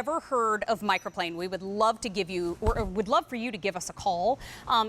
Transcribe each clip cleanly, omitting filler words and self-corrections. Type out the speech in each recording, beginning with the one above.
never heard of Microplane, we would love to give you, or would love for you to give us a call.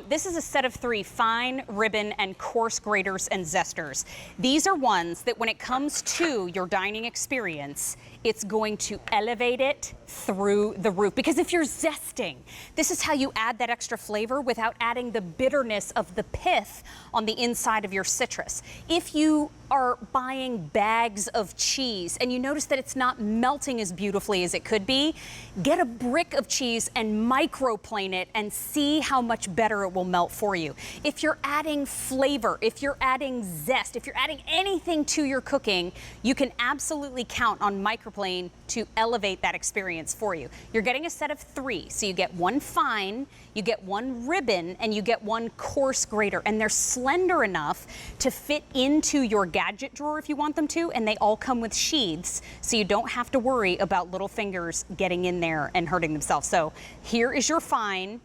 This is a set of 3 fine, ribbon, and coarse graters and zesters. These are ones that when it comes to your dining experience, it's going to elevate it through the roof. Because if you're zesting, this is how you add that extra flavor without adding the bitterness of the pith on the inside of your citrus. If you are buying bags of cheese and you notice that it's not melting as beautifully as it could be, get a brick of cheese and microplane it and see how much better it will melt for you. If you're adding flavor, if you're adding zest, if you're adding anything to your cooking, you can absolutely count on Microplane to elevate that experience for you. You're getting a set of 3, so you get 1 fine, you get 1 ribbon, and you get 1 coarse grater, and they're slender enough to fit into your gadget drawer if you want them to, and they all come with sheaths, so you don't have to worry about little fingers getting in there and hurting themselves. So here is your fine.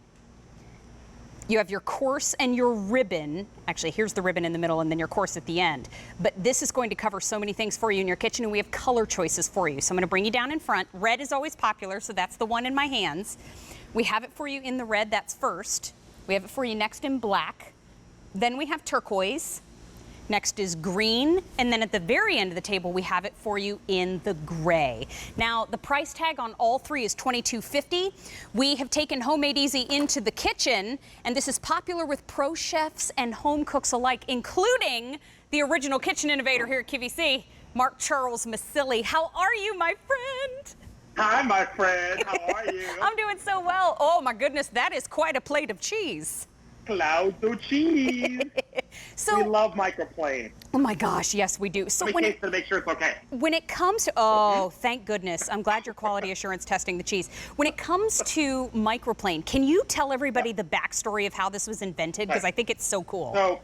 You have your coarse and your ribbon. Actually, here's the ribbon in the middle and then your coarse at the end. But this is going to cover so many things for you in your kitchen, and we have color choices for you. So I'm going to bring you down in front. Red is always popular, so that's the one in my hands. We have it for you in the red, that's first. We have it for you next in black. Then we have turquoise. Next is green, and then at the very end of the table, we have it for you in the gray. Now, the price tag on all 3 is $22.50. We have taken Homemade Easy into the kitchen, and this is popular with pro chefs and home cooks alike, including the original kitchen innovator here at QVC, Mark Charles Masilli. How are you, my friend? Hi, my friend. How are you? I'm doing so well. Oh, my goodness, that is quite a plate of cheese. Clouds of cheese. So, we love Microplane. Oh my gosh, yes we do. So to make sure it's okay. When it comes to, oh, thank goodness. I'm glad you're quality assurance testing the cheese. When it comes to Microplane, can you tell everybody the backstory of how this was invented? Because I think it's so cool. So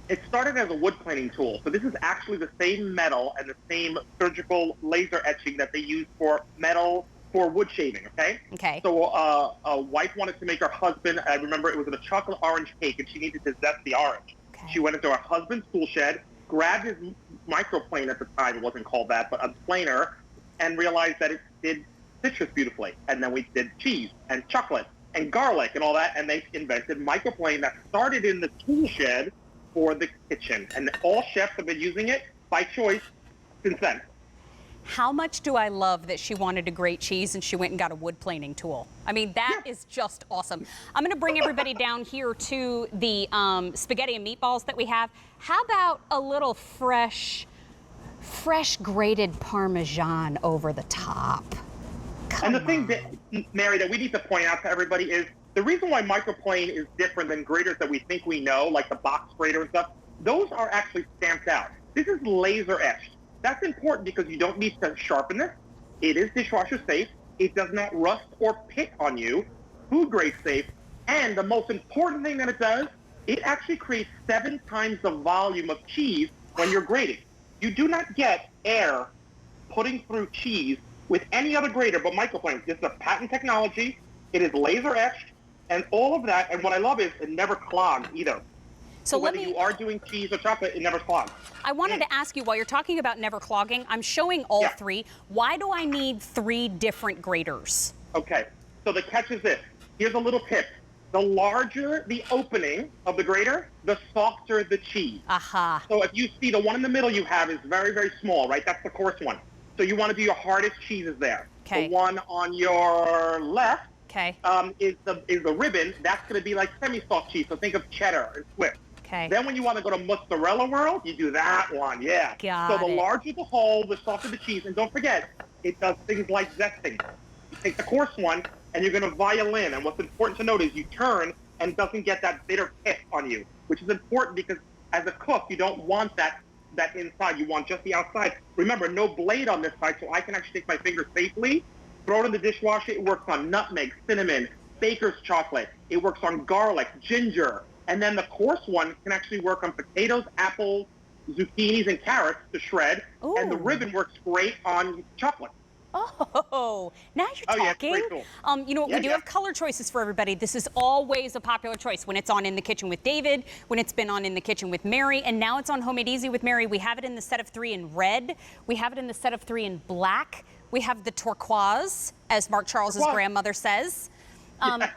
it started as a wood planing tool. So this is actually the same metal and the same surgical laser etching that they use for metal for wood shaving, okay? Okay. So a wife wanted to make her husband, I remember it was in a chocolate orange cake, and she needed to zest the orange. Okay. She went into her husband's tool shed, grabbed his microplane at the time, it wasn't called that, but a planer, and realized that it did citrus beautifully. And then we did cheese and chocolate and garlic and all that, and they invented Microplane that started in the tool shed for the kitchen. And all chefs have been using it by choice since then. How much do I love that she wanted to grate cheese and she went and got a wood planing tool? I mean, that is just awesome. I'm going to bring everybody down here to the spaghetti and meatballs that we have. How about a little fresh grated Parmesan over the top? And the thing that, Mary, that we need to point out to everybody is the reason why Microplane is different than graters that we think we know, like the box grater and stuff, those are actually stamped out. This is laser etched. That's important because you don't need to sharpen this. It is dishwasher safe. It does not rust or pit on you. Food grade safe. And the most important thing that it does, it actually creates 7 times the volume of cheese when you're grating. You do not get air putting through cheese with any other grater but Microplane. This is a patent technology. It is laser etched and all of that. And what I love is it never clogs either. So whether you are doing cheese or chocolate, it never clogs. I wanted to ask you, while you're talking about never clogging, I'm showing all 3. Why do I need 3 different graters? Okay, so the catch is this. Here's a little tip. The larger the opening of the grater, the softer the cheese. Aha. So if you see the one in the middle you have is very, very small, right? That's the coarse one. So you want to do your hardest cheeses there. Okay. The one on your left is the ribbon. That's going to be like semi-soft cheese. So think of cheddar and Swiss. Okay. Then when you want to go to mozzarella world, you do that one, Got so the larger the hole, the softer the cheese. And don't forget, it does things like zesting. You take the coarse one, and you're going to violin. And what's important to note is you turn, and it doesn't get that bitter pith on you, which is important because as a cook, you don't want that inside. You want just the outside. Remember, no blade on this side, so I can actually take my finger safely, throw it in the dishwasher. It works on nutmeg, cinnamon, baker's chocolate. It works on garlic, ginger. And then the coarse one can actually work on potatoes, apples, zucchinis, and carrots to shred. Ooh. And the ribbon works great on chocolate. Oh, now you're talking. Yeah, cool. You know what, we do have color choices for everybody. This is always a popular choice when it's on In the Kitchen with David, when it's been on In the Kitchen with Mary, and now it's on Homemade Easy with Mary. We have it in the set of 3 in red. We have it in the set of 3 in black. We have the turquoise, as Mark Charles's grandmother says.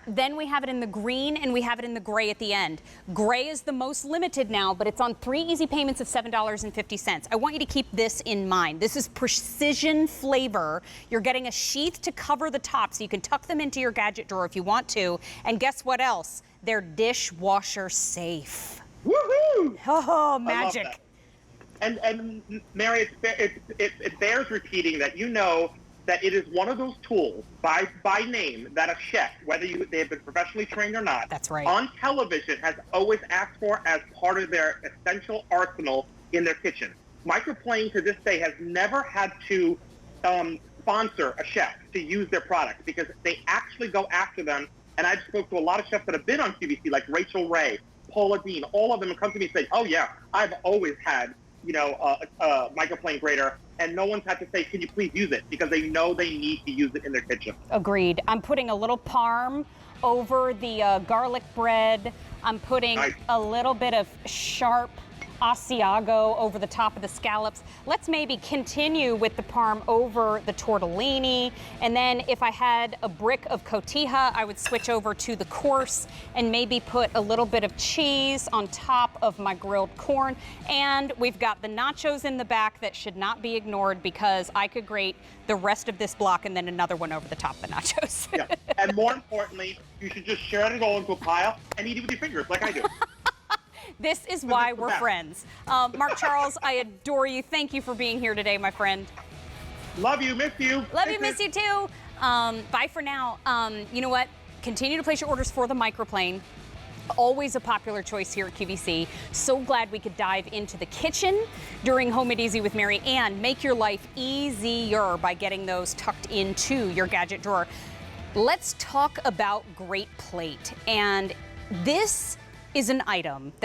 Then we have it in the green and we have it in the gray at the end. Gray is the most limited now, but it's on 3 easy payments of $7.50. I want you to keep this in mind. This is precision flavor. You're getting a sheath to cover the top so you can tuck them into your gadget drawer if you want to. And guess what else? They're dishwasher safe. Woohoo! Oh, magic. And Mary, it bears repeating that you know that it is one of those tools by name that a chef, whether they have been professionally trained or not, that's right, on television has always asked for as part of their essential arsenal in their kitchen. Microplane to this day has never had to sponsor a chef to use their product because they actually go after them. And I've spoke to a lot of chefs that have been on QVC, like Rachel Ray, Paula Dean, all of them have come to me and say, oh yeah, I've always had, a microplane grater, and no one's had to say, can you please use it? Because they know they need to use it in their kitchen. Agreed. I'm putting a little parm over the garlic bread. I'm putting a little bit of sharp Asiago over the top of the scallops. Let's maybe continue with the parm over the tortellini. And then if I had a brick of cotija, I would switch over to the coarse and maybe put a little bit of cheese on top of my grilled corn. And we've got the nachos in the back that should not be ignored because I could grate the rest of this block and then another one over the top of the nachos. Yeah. And more importantly, you should just share it all into a pile and eat it with your fingers like I do. This is why we're friends. Mark Charles, I adore you. Thank you for being here today, my friend. Love you, miss you. Love you, miss you too. Bye for now. You know what? Continue to place your orders for the microplane. Always a popular choice here at QVC. So glad we could dive into the kitchen during Home It Easy with Mary and make your life easier by getting those tucked into your gadget drawer. Let's talk about Great Plate. And this is an item that